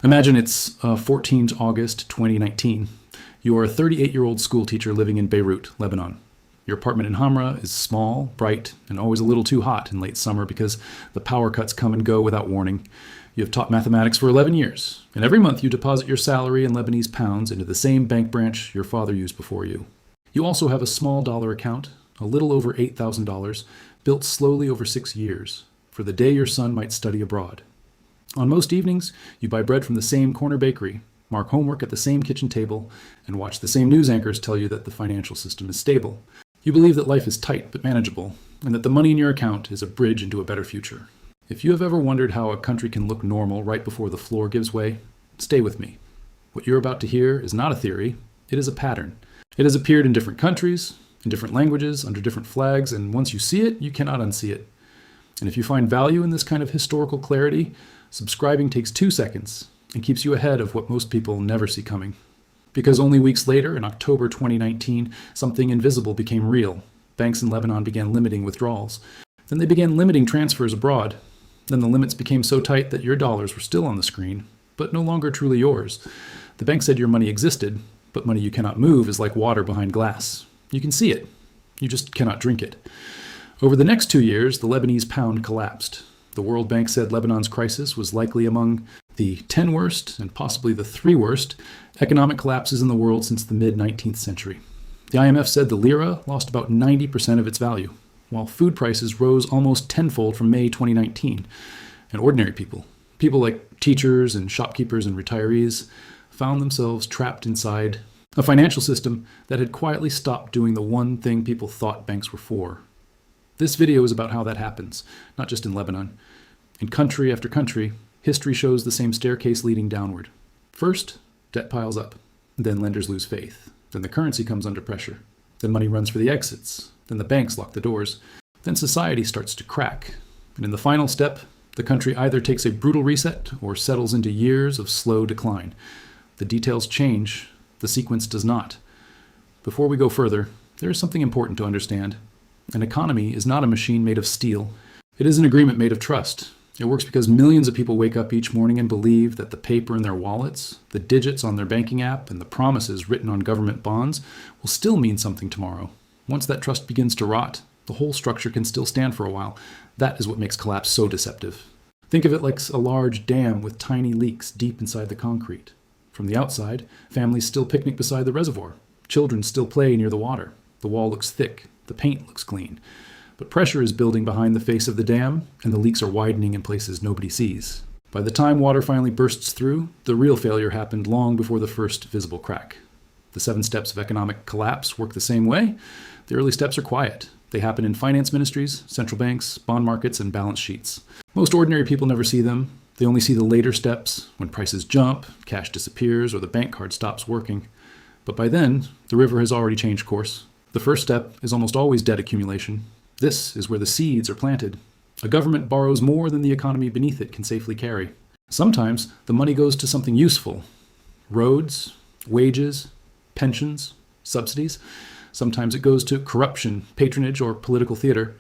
Imagine it's 14th August 2019. You are a 38-year-old school teacher living in Beirut, Lebanon. Your apartment in Hamra is small, bright, and always a little too hot in late summer because the power cuts come and go without warning. You have taught mathematics for 11 years, and every month you deposit your salary in Lebanese pounds into the same bank branch your father used before you. You also have a small dollar account, a little over $8,000, built slowly over 6 years, for the day your son might study abroad. On most evenings, you buy bread from the same corner bakery, mark homework at the same kitchen table, and watch the same news anchors tell you that the financial system is stable. You believe that life is tight but manageable, and that the money in your account is a bridge into a better future. If you have ever wondered how a country can look normal right before the floor gives way, stay with me. What you're about to hear is not a theory, it is a pattern. It has appeared in different countries, in different languages, under different flags, and once you see it, you cannot unsee it. And if you find value in this kind of historical clarity, subscribing takes 2 seconds and keeps you ahead of what most people never see coming. Because only weeks later, in October 2019, something invisible became real. Banks in Lebanon began limiting withdrawals. Then they began limiting transfers abroad. Then the limits became so tight that your dollars were still on the screen, but no longer truly yours. The bank said your money existed, but money you cannot move is like water behind glass. You can see it. You just cannot drink it. Over the next 2 years, the Lebanese pound collapsed. The World Bank said Lebanon's crisis was likely among the 10 worst and possibly the 3 worst economic collapses in the world since the mid-19th century. The IMF said the lira lost about 90% of its value, while food prices rose almost tenfold from May 2019. And ordinary people like teachers and shopkeepers and retirees, found themselves trapped inside a financial system that had quietly stopped doing the one thing people thought banks were for. This video is about how that happens, not just in Lebanon. In country after country, history shows the same staircase leading downward. First, debt piles up. Then lenders lose faith. Then the currency comes under pressure. Then money runs for the exits. Then the banks lock the doors. Then society starts to crack. And in the final step, the country either takes a brutal reset or settles into years of slow decline. The details change. The sequence does not. Before we go further, there is something important to understand. An economy is not a machine made of steel. It is an agreement made of trust. It works because millions of people wake up each morning and believe that the paper in their wallets, the digits on their banking app, and the promises written on government bonds will still mean something tomorrow. Once that trust begins to rot, the whole structure can still stand for a while. That is what makes collapse so deceptive. Think of it like a large dam with tiny leaks deep inside the concrete. From the outside, families still picnic beside the reservoir. Children still play near the water. The wall looks thick. The paint looks clean. But pressure is building behind the face of the dam, and the leaks are widening in places nobody sees. By the time water finally bursts through, the real failure happened long before the first visible crack. The 7 steps of economic collapse work the same way. The early steps are quiet. They happen in finance ministries, central banks, bond markets, and balance sheets. Most ordinary people never see them. They only see the later steps, when prices jump, cash disappears, or the bank card stops working. But by then, the river has already changed course. The first step is almost always debt accumulation. This is where the seeds are planted. A government borrows more than the economy beneath it can safely carry. Sometimes the money goes to something useful. Roads, wages, pensions, subsidies. Sometimes it goes to corruption, patronage, or political theater.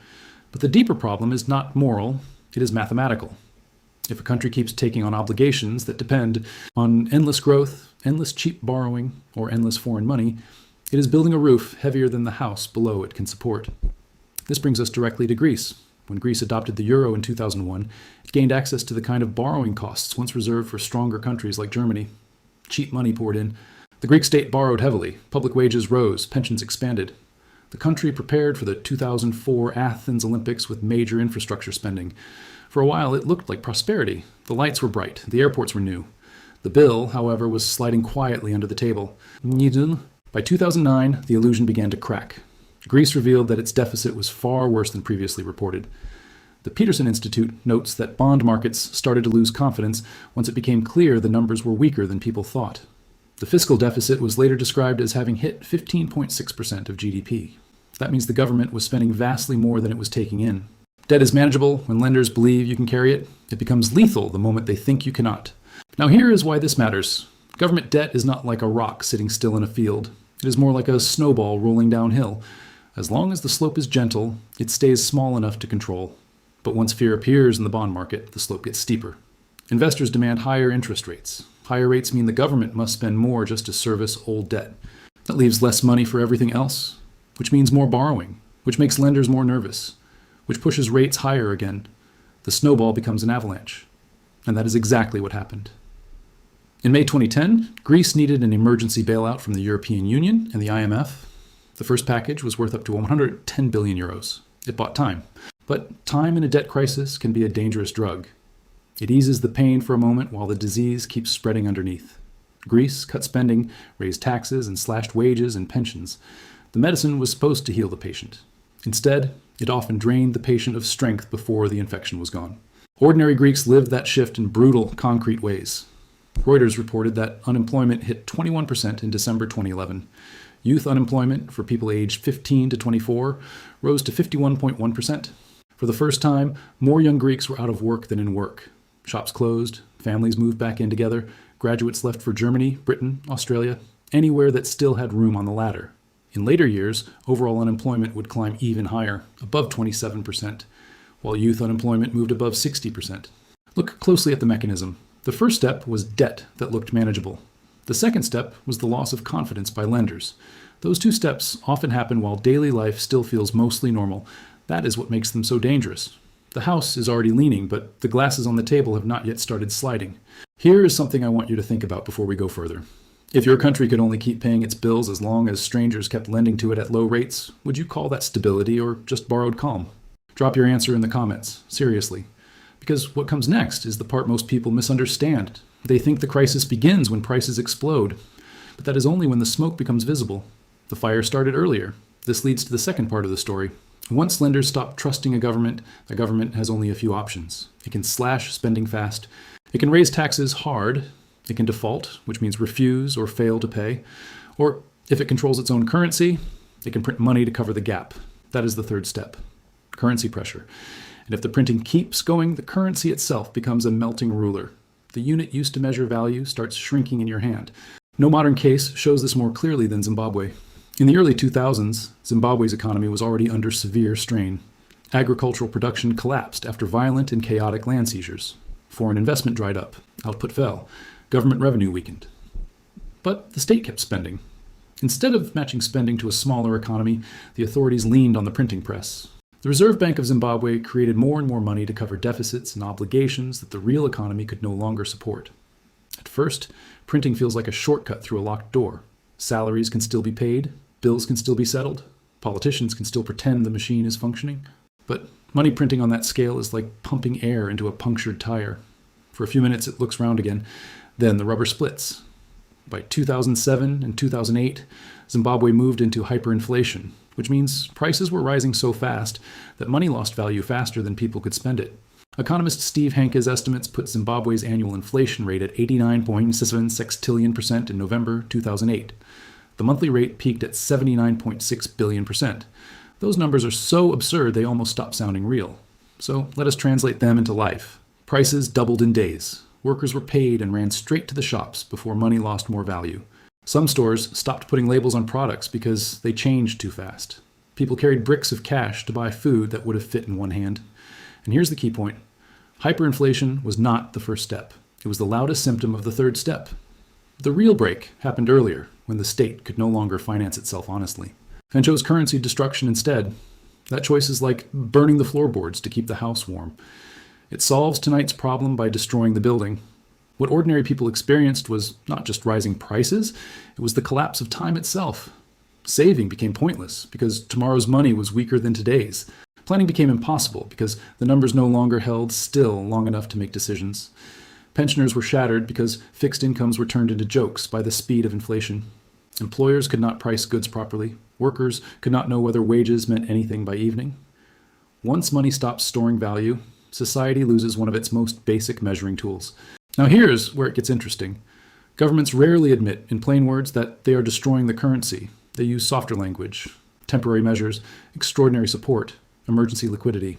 But the deeper problem is not moral, it is mathematical. If a country keeps taking on obligations that depend on endless growth, endless cheap borrowing, or endless foreign money, it is building a roof heavier than the house below it can support. This brings us directly to Greece. When Greece adopted the euro in 2001, it gained access to the kind of borrowing costs once reserved for stronger countries like Germany. Cheap money poured in. The Greek state borrowed heavily. Public wages rose. Pensions expanded. The country prepared for the 2004 Athens Olympics with major infrastructure spending. For a while, it looked like prosperity. The lights were bright. The airports were new. The bill, however, was sliding quietly under the table. By 2009, the illusion began to crack. Greece revealed that its deficit was far worse than previously reported. The Peterson Institute notes that bond markets started to lose confidence once it became clear the numbers were weaker than people thought. The fiscal deficit was later described as having hit 15.6% of GDP. That means the government was spending vastly more than it was taking in. Debt is manageable when lenders believe you can carry it. It becomes lethal the moment they think you cannot. Now here is why this matters. Government debt is not like a rock sitting still in a field. It is more like a snowball rolling downhill. As long as the slope is gentle, it stays small enough to control. But once fear appears in the bond market, the slope gets steeper. Investors demand higher interest rates. Higher rates mean the government must spend more just to service old debt. That leaves less money for everything else, which means more borrowing, which makes lenders more nervous, which pushes rates higher again. The snowball becomes an avalanche. And that is exactly what happened. In May 2010, Greece needed an emergency bailout from the European Union and the IMF. The first package was worth up to 110 billion euros. It bought time. But time in a debt crisis can be a dangerous drug. It eases the pain for a moment while the disease keeps spreading underneath. Greece cut spending, raised taxes, and slashed wages and pensions. The medicine was supposed to heal the patient. Instead, it often drained the patient of strength before the infection was gone. Ordinary Greeks lived that shift in brutal, concrete ways. Reuters reported that unemployment hit 21% in December 2011. Youth unemployment for people aged 15 to 24 rose to 51.1%. For the first time, more young Greeks were out of work than in work. Shops closed, families moved back in together, graduates left for Germany, Britain, Australia, anywhere that still had room on the ladder. In later years, overall unemployment would climb even higher, above 27%, while youth unemployment moved above 60%. Look closely at the mechanism. The first step was debt that looked manageable. The second step was the loss of confidence by lenders. Those two steps often happen while daily life still feels mostly normal. That is what makes them so dangerous. The house is already leaning, but the glasses on the table have not yet started sliding. Here is something I want you to think about before we go further. If your country could only keep paying its bills as long as strangers kept lending to it at low rates, would you call that stability or just borrowed calm? Drop your answer in the comments, seriously. Because what comes next is the part most people misunderstand. They think the crisis begins when prices explode, but that is only when the smoke becomes visible. The fire started earlier. This leads to the second part of the story. Once lenders stop trusting a government, the government has only a few options. It can slash spending fast. It can raise taxes hard. It can default, which means refuse or fail to pay. Or if it controls its own currency, it can print money to cover the gap. That is the third step. Currency pressure. And if the printing keeps going, the currency itself becomes a melting ruler. The unit used to measure value starts shrinking in your hand. No modern case shows this more clearly than Zimbabwe. In the early 2000s, Zimbabwe's economy was already under severe strain. Agricultural production collapsed after violent and chaotic land seizures. Foreign investment dried up. Output fell. Government revenue weakened. But the state kept spending. Instead of matching spending to a smaller economy, the authorities leaned on the printing press. The Reserve Bank of Zimbabwe created more and more money to cover deficits and obligations that the real economy could no longer support. At first, printing feels like a shortcut through a locked door. Salaries can still be paid, bills can still be settled, politicians can still pretend the machine is functioning. But money printing on that scale is like pumping air into a punctured tire. For a few minutes it looks round again, then the rubber splits. By 2007 and 2008, Zimbabwe moved into hyperinflation, which means prices were rising so fast that money lost value faster than people could spend it. Economist Steve Hanke's estimates put Zimbabwe's annual inflation rate at 89.76 sextillion% in November 2008. The monthly rate peaked at 79.6 billion%. Those numbers are so absurd they almost stop sounding real. So let us translate them into life. Prices doubled in days. Workers were paid and ran straight to the shops before money lost more value. Some stores stopped putting labels on products because they changed too fast. People carried bricks of cash to buy food that would have fit in one hand. And here's the key point. Hyperinflation was not the first step. It was the loudest symptom of the third step. The real break happened earlier, when the state could no longer finance itself honestly, and chose currency destruction instead. That choice is like burning the floorboards to keep the house warm. It solves tonight's problem by destroying the building. What ordinary people experienced was not just rising prices, it was the collapse of time itself. Saving became pointless because tomorrow's money was weaker than today's. Planning became impossible because the numbers no longer held still long enough to make decisions. Pensioners were shattered because fixed incomes were turned into jokes by the speed of inflation. Employers could not price goods properly. Workers could not know whether wages meant anything by evening. Once money stops storing value, society loses one of its most basic measuring tools. Now here's where it gets interesting. Governments rarely admit in plain words that they are destroying the currency. They use softer language, temporary measures, extraordinary support, emergency liquidity.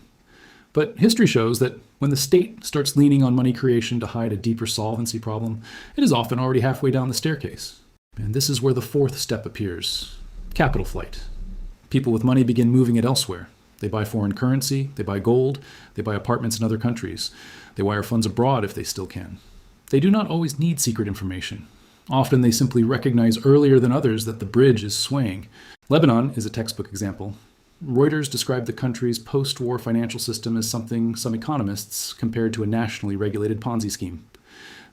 But history shows that when the state starts leaning on money creation to hide a deeper solvency problem, it is often already halfway down the staircase. And this is where the fourth step appears. Capital flight. People with money begin moving it elsewhere. They buy foreign currency, they buy gold, they buy apartments in other countries. They wire funds abroad if they still can. They do not always need secret information. Often they simply recognize earlier than others that the bridge is swaying. Lebanon is a textbook example. Reuters described the country's post-war financial system as something some economists compared to a nationally regulated Ponzi scheme.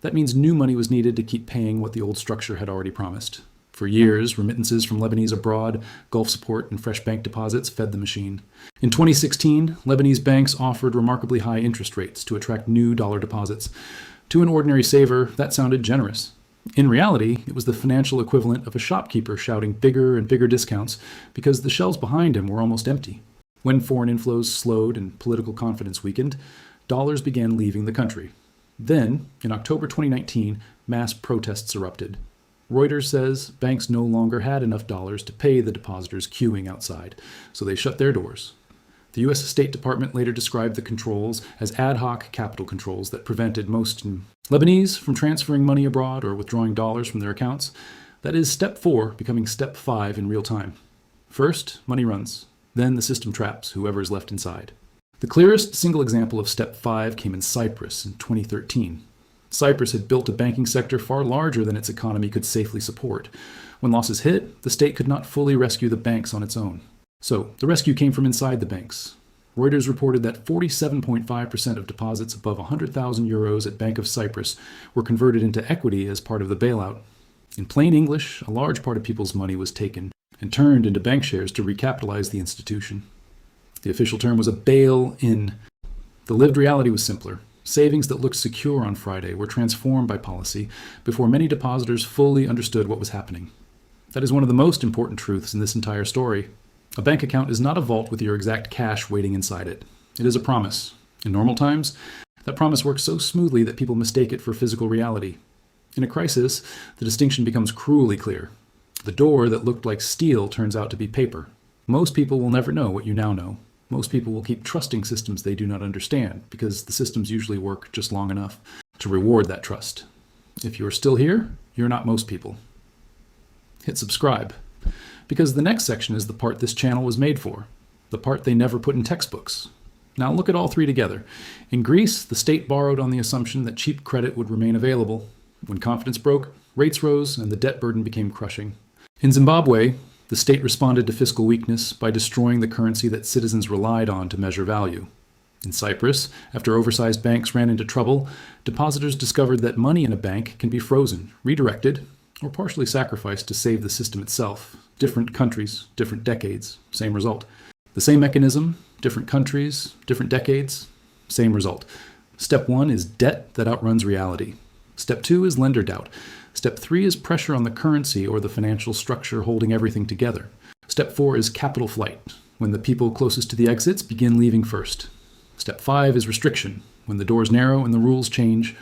That means new money was needed to keep paying what the old structure had already promised. For years, remittances from Lebanese abroad, Gulf support, and fresh bank deposits fed the machine. In 2016, Lebanese banks offered remarkably high interest rates to attract new dollar deposits. To an ordinary saver, that sounded generous. In reality, it was the financial equivalent of a shopkeeper shouting bigger and bigger discounts because the shelves behind him were almost empty. When foreign inflows slowed and political confidence weakened, dollars began leaving the country. Then, in October 2019, mass protests erupted. Reuters says banks no longer had enough dollars to pay the depositors queuing outside, so they shut their doors. The U.S. State Department later described the controls as ad hoc capital controls that prevented most Lebanese from transferring money abroad or withdrawing dollars from their accounts. That is step 4 becoming step 5 in real time. First, money runs. Then the system traps whoever is left inside. The clearest single example of step 5 came in Cyprus in 2013. Cyprus had built a banking sector far larger than its economy could safely support. When losses hit, the state could not fully rescue the banks on its own. So the rescue came from inside the banks. Reuters reported that 47.5% of deposits above 100,000 euros at Bank of Cyprus were converted into equity as part of the bailout. In plain English, a large part of people's money was taken and turned into bank shares to recapitalize the institution. The official term was a bail-in. The lived reality was simpler. Savings that looked secure on Friday were transformed by policy before many depositors fully understood what was happening. That is one of the most important truths in this entire story. A bank account is not a vault with your exact cash waiting inside it. It is a promise. In normal times, that promise works so smoothly that people mistake it for physical reality. In a crisis, the distinction becomes cruelly clear. The door that looked like steel turns out to be paper. Most people will never know what you now know. Most people will keep trusting systems they do not understand because the systems usually work just long enough to reward that trust. If you are still here, you're not most people. Hit subscribe, because the next section is the part this channel was made for, the part they never put in textbooks. Now look at all three together. In Greece, the state borrowed on the assumption that cheap credit would remain available. When confidence broke, rates rose and the debt burden became crushing. In Zimbabwe, the state responded to fiscal weakness by destroying the currency that citizens relied on to measure value. In Cyprus, after oversized banks ran into trouble, depositors discovered that money in a bank can be frozen, redirected, or partially sacrificed to save the system itself. Different countries, different decades, same result. The same mechanism, different countries, different decades, same result. Step 1 is debt that outruns reality. Step 2 is lender doubt. Step 3 is pressure on the currency or the financial structure holding everything together. Step 4 is capital flight, when the people closest to the exits begin leaving first. Step 5 is restriction, when the doors narrow and the rules change.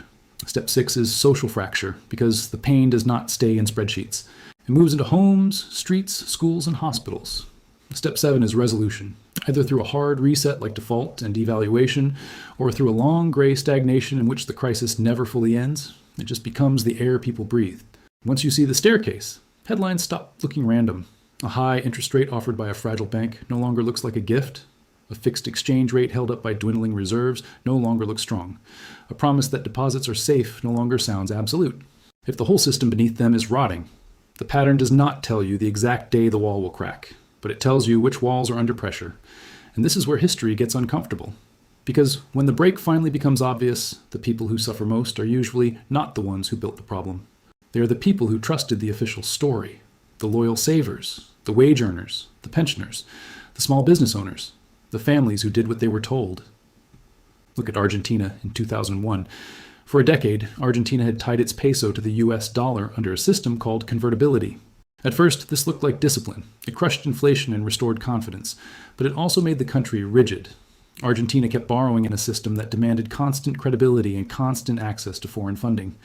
Step 6 is social fracture, because the pain does not stay in spreadsheets. It moves into homes, streets, schools, and hospitals. Step 7 is resolution, either through a hard reset like default and devaluation, or through a long gray stagnation in which the crisis never fully ends. It just becomes the air people breathe. Once you see the staircase, headlines stop looking random. A high interest rate offered by a fragile bank no longer looks like a gift. A fixed exchange rate held up by dwindling reserves no longer looks strong. A promise that deposits are safe no longer sounds absolute. If the whole system beneath them is rotting, the pattern does not tell you the exact day the wall will crack, but it tells you which walls are under pressure. And this is where history gets uncomfortable. Because when the break finally becomes obvious, the people who suffer most are usually not the ones who built the problem. They are the people who trusted the official story, the loyal savers, the wage earners, the pensioners, the small business owners, the families who did what they were told. Look at Argentina in 2001. For a decade, Argentina had tied its peso to the US dollar under a system called convertibility. At first, this looked like discipline. It crushed inflation and restored confidence, but it also made the country rigid. Argentina kept borrowing in a system that demanded constant credibility and constant access to foreign funding.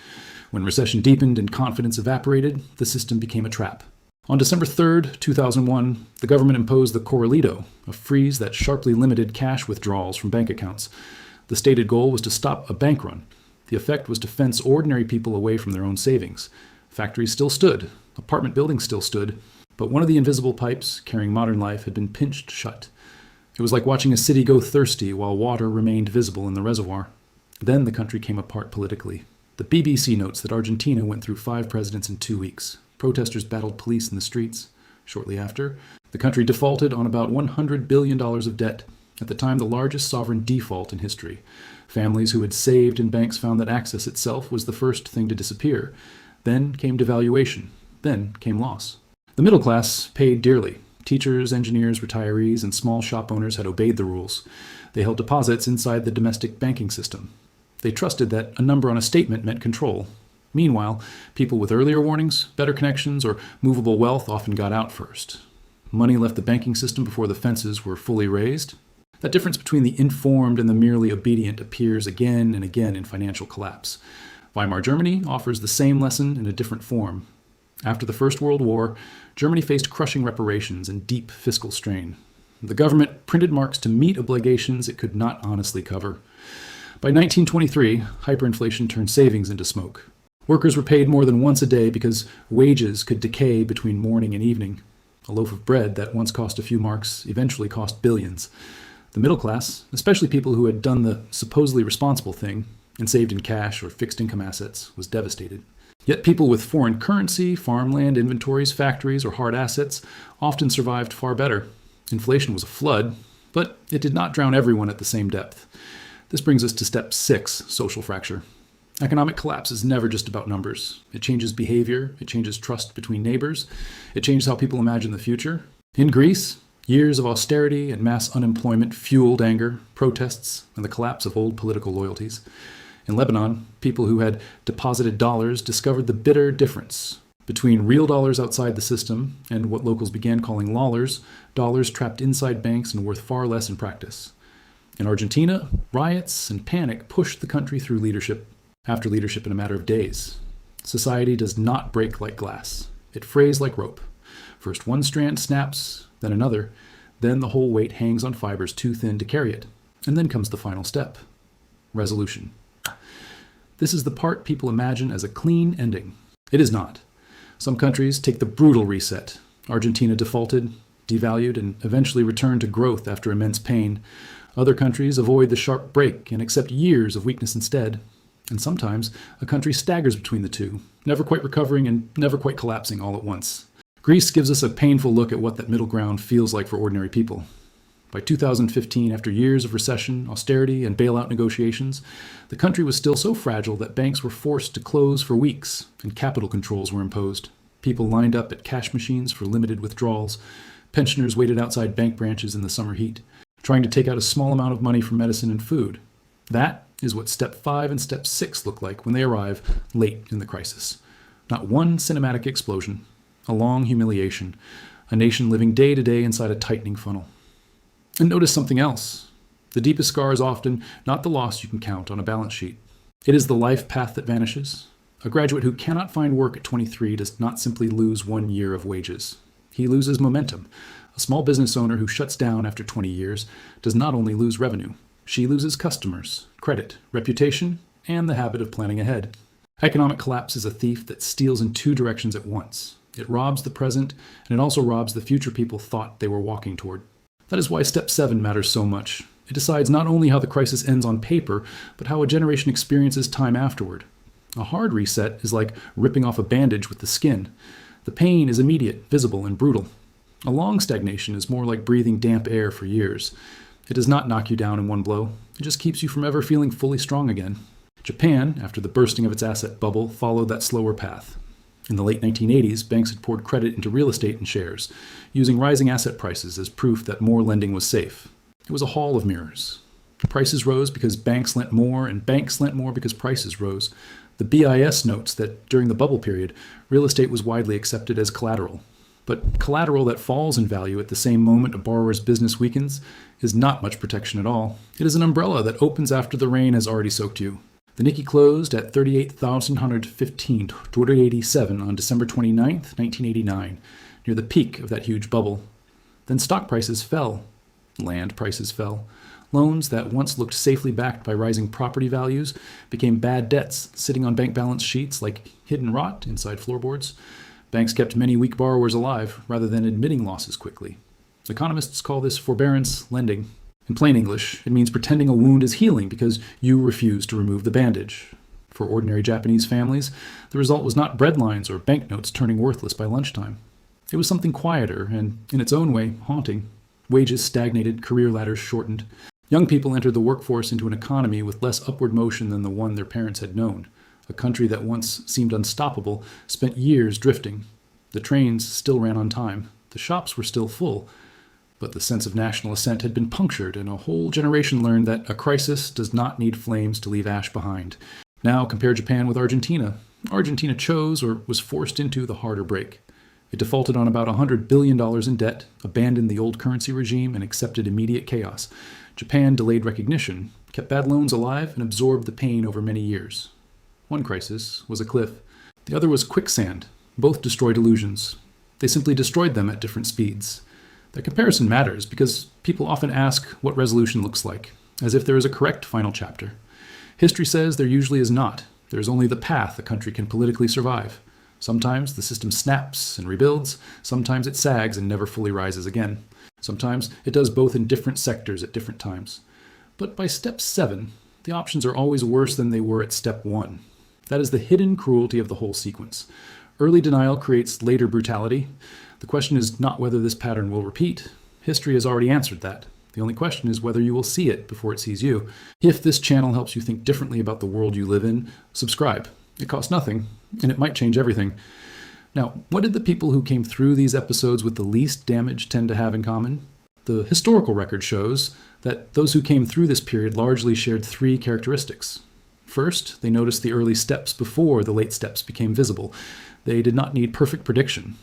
When recession deepened and confidence evaporated, the system became a trap. On December 3, 2001, the government imposed the Corralito, a freeze that sharply limited cash withdrawals from bank accounts. The stated goal was to stop a bank run. The effect was to fence ordinary people away from their own savings. Factories still stood, apartment buildings still stood, but one of the invisible pipes carrying modern life had been pinched shut. It was like watching a city go thirsty while water remained visible in the reservoir. Then the country came apart politically. The BBC notes that Argentina went through 5 presidents in 2 weeks. Protesters battled police in the streets. Shortly after, the country defaulted on about $100 billion of debt, at the time the largest sovereign default in history. Families who had saved in banks found that access itself was the first thing to disappear. Then came devaluation. Then came loss. The middle class paid dearly. Teachers, engineers, retirees, and small shop owners had obeyed the rules. They held deposits inside the domestic banking system. They trusted that a number on a statement meant control. Meanwhile, people with earlier warnings, better connections, or movable wealth often got out first. Money left the banking system before the fences were fully raised. That difference between the informed and the merely obedient appears again and again in financial collapse. Weimar Germany offers the same lesson in a different form. After the First World War, Germany faced crushing reparations and deep fiscal strain. The government printed marks to meet obligations it could not honestly cover. By 1923, hyperinflation turned savings into smoke. Workers were paid more than once a day because wages could decay between morning and evening. A loaf of bread that once cost a few marks eventually cost billions. The middle class, especially people who had done the supposedly responsible thing and saved in cash or fixed income assets, was devastated. Yet people with foreign currency, farmland, inventories, factories, or hard assets often survived far better. Inflation was a flood, but it did not drown everyone at the same depth. This brings us to step 6, social fracture. Economic collapse is never just about numbers. It changes behavior, it changes trust between neighbors, it changes how people imagine the future. In Greece, years of austerity and mass unemployment fueled anger, protests, and the collapse of old political loyalties. In Lebanon, people who had deposited dollars discovered the bitter difference between real dollars outside the system and what locals began calling lollers, dollars trapped inside banks and worth far less in practice. In Argentina, riots and panic pushed the country through leadership after leadership in a matter of days. Society does not break like glass. It frays like rope. First one strand snaps, then another, then the whole weight hangs on fibers too thin to carry it. And then comes the final step: resolution. This is the part people imagine as a clean ending. It is not. Some countries take the brutal reset. Argentina defaulted, devalued, and eventually returned to growth after immense pain. Other countries avoid the sharp break and accept years of weakness instead. And sometimes a country staggers between the two, never quite recovering and never quite collapsing all at once. Greece gives us a painful look at what that middle ground feels like for ordinary people. By 2015, after years of recession, austerity, and bailout negotiations, the country was still so fragile that banks were forced to close for weeks and capital controls were imposed. People lined up at cash machines for limited withdrawals. Pensioners waited outside bank branches in the summer heat, trying to take out a small amount of money for medicine and food. That is what Step 5 and Step 6 look like when they arrive late in the crisis. Not one cinematic explosion, a long humiliation, a nation living day to day inside a tightening funnel. And notice something else. The deepest scar is often not the loss you can count on a balance sheet. It is the life path that vanishes. A graduate who cannot find work at 23 does not simply lose 1 year of wages. He loses momentum. A small business owner who shuts down after 20 years does not only lose revenue, she loses customers, credit, reputation, and the habit of planning ahead. Economic collapse is a thief that steals in 2 directions at once. It robs the present, and it also robs the future people thought they were walking toward. That is why Step 7 matters so much. It decides not only how the crisis ends on paper, but how a generation experiences time afterward. A hard reset is like ripping off a bandage with the skin. The pain is immediate, visible, and brutal. A long stagnation is more like breathing damp air for years. It does not knock you down in one blow. It just keeps you from ever feeling fully strong again. Japan, after the bursting of its asset bubble, followed that slower path. In the late 1980s, banks had poured credit into real estate and shares, using rising asset prices as proof that more lending was safe. It was a hall of mirrors. Prices rose because banks lent more, and banks lent more because prices rose. The BIS notes that during the bubble period, real estate was widely accepted as collateral. But collateral that falls in value at the same moment a borrower's business weakens is not much protection at all. It is an umbrella that opens after the rain has already soaked you. The Nikkei closed at 38,115.87 on December 29, 1989, near the peak of that huge bubble. Then stock prices fell. Land prices fell. Loans that once looked safely backed by rising property values became bad debts sitting on bank balance sheets like hidden rot inside floorboards. Banks kept many weak borrowers alive rather than admitting losses quickly. Economists call this forbearance lending. In plain English, it means pretending a wound is healing because you refuse to remove the bandage. For ordinary Japanese families, the result was not breadlines or banknotes turning worthless by lunchtime. It was something quieter and, in its own way, haunting. Wages stagnated, career ladders shortened. Young people entered the workforce into an economy with less upward motion than the one their parents had known. A country that once seemed unstoppable spent years drifting. The trains still ran on time. The shops were still full. But the sense of national ascent had been punctured, and a whole generation learned that a crisis does not need flames to leave ash behind. Now compare Japan with Argentina. Argentina chose or was forced into the harder break. It defaulted on about $100 billion in debt, abandoned the old currency regime, and accepted immediate chaos. Japan delayed recognition, kept bad loans alive, and absorbed the pain over many years. One crisis was a cliff. The other was quicksand. Both destroyed illusions. They simply destroyed them at different speeds. The comparison matters because people often ask what resolution looks like, as if there is a correct final chapter. History says there usually is not. There is only the path a country can politically survive. Sometimes the system snaps and rebuilds. Sometimes it sags and never fully rises again. Sometimes it does both in different sectors at different times. But by step 7, the options are always worse than they were at step 1. That is the hidden cruelty of the whole sequence. Early denial creates later brutality. The question is not whether this pattern will repeat. History has already answered that. The only question is whether you will see it before it sees you. If this channel helps you think differently about the world you live in, subscribe. It costs nothing, and it might change everything. Now, what did the people who came through these episodes with the least damage tend to have in common? The historical record shows that those who came through this period largely shared 3 characteristics. First, they noticed the early steps before the late steps became visible. They did not need perfect prediction.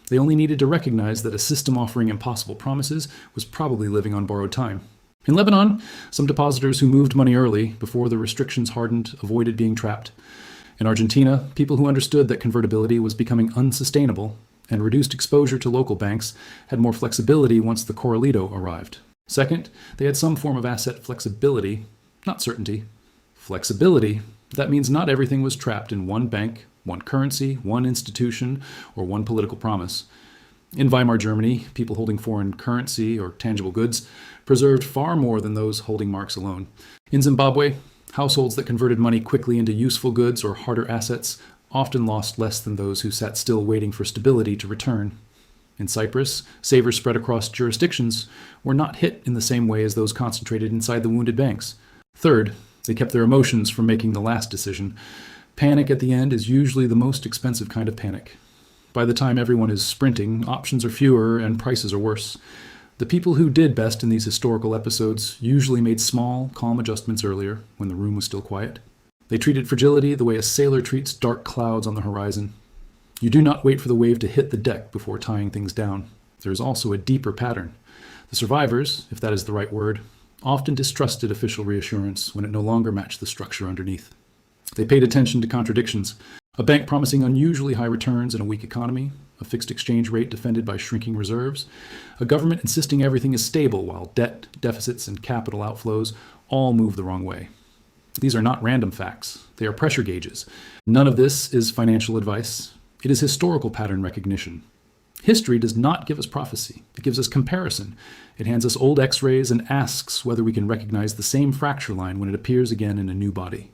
They only needed to recognize that a system offering impossible promises was probably living on borrowed time. In Lebanon, some depositors who moved money early, before the restrictions hardened, avoided being trapped. In Argentina, people who understood that convertibility was becoming unsustainable and reduced exposure to local banks had more flexibility once the Corralito arrived. Second, they had some form of asset flexibility, not certainty. Flexibility, that means not everything was trapped in one bank, one currency, one institution, or one political promise. In Weimar Germany, people holding foreign currency or tangible goods preserved far more than those holding marks alone. In Zimbabwe, households that converted money quickly into useful goods or harder assets often lost less than those who sat still waiting for stability to return. In Cyprus, savers spread across jurisdictions were not hit in the same way as those concentrated inside the wounded banks. Third, they kept their emotions from making the last decision. Panic at the end is usually the most expensive kind of panic. By the time everyone is sprinting, options are fewer and prices are worse. The people who did best in these historical episodes usually made small, calm adjustments earlier, when the room was still quiet. They treated fragility the way a sailor treats dark clouds on the horizon. You do not wait for the wave to hit the deck before tying things down. There is also a deeper pattern. The survivors, if that is the right word, often distrusted official reassurance when it no longer matched the structure underneath. They paid attention to contradictions. A bank promising unusually high returns in a weak economy, a fixed exchange rate defended by shrinking reserves, a government insisting everything is stable while debt, deficits, and capital outflows all move the wrong way. These are not random facts. They are pressure gauges. None of this is financial advice. It is historical pattern recognition. History does not give us prophecy. It gives us comparison. It hands us old x-rays and asks whether we can recognize the same fracture line when it appears again in a new body.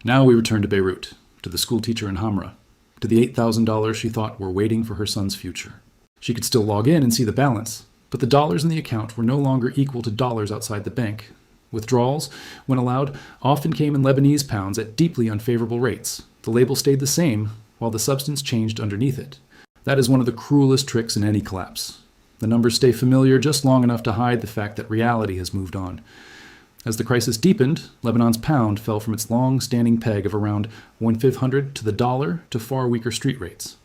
Now we return to Beirut, to the schoolteacher in Hamra, to the $8,000 she thought were waiting for her son's future. She could still log in and see the balance, but the dollars in the account were no longer equal to dollars outside the bank. Withdrawals, when allowed, often came in Lebanese pounds at deeply unfavorable rates. The label stayed the same, while the substance changed underneath it. That is one of the cruelest tricks in any collapse. The numbers stay familiar just long enough to hide the fact that reality has moved on. As the crisis deepened, Lebanon's pound fell from its long-standing peg of around 1/500 to the dollar to far weaker street rates.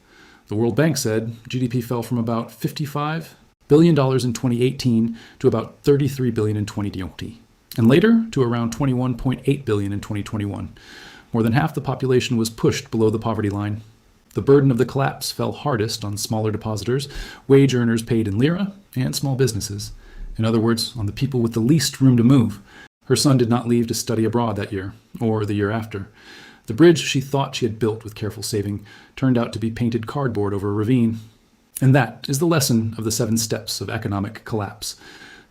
The World Bank said GDP fell from about $55 billion in 2018 to about $33 billion in 2020, and later to around $21.8 billion in 2021. More than half the population was pushed below the poverty line. The burden of the collapse fell hardest on smaller depositors, wage earners paid in lira, and small businesses. In other words, on the people with the least room to move. Her son did not leave to study abroad that year, or the year after. The bridge she thought she had built with careful saving turned out to be painted cardboard over a ravine. And that is the lesson of the 7 steps of economic collapse.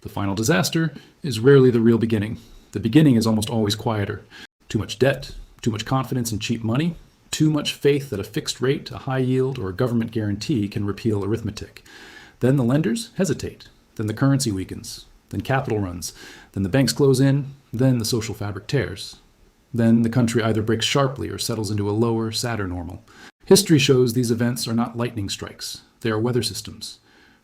The final disaster is rarely the real beginning. The beginning is almost always quieter. Too much debt, too much confidence in cheap money, too much faith that a fixed rate, a high yield, or a government guarantee can repeal arithmetic. Then the lenders hesitate. Then the currency weakens. Then capital runs. Then the banks close in. Then the social fabric tears. Then the country either breaks sharply or settles into a lower, sadder normal. History shows these events are not lightning strikes. They are weather systems.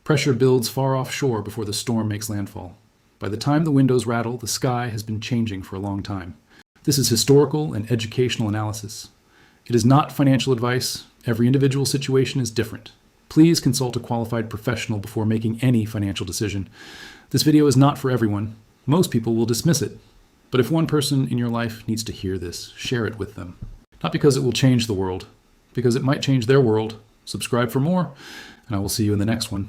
Pressure builds far offshore before the storm makes landfall. By the time the windows rattle, the sky has been changing for a long time. This is historical and educational analysis. It is not financial advice. Every individual situation is different. Please consult a qualified professional before making any financial decision. This video is not for everyone. Most people will dismiss it. But if one person in your life needs to hear this, share it with them. Not because it will change the world, because it might change their world. Subscribe for more, and I will see you in the next one.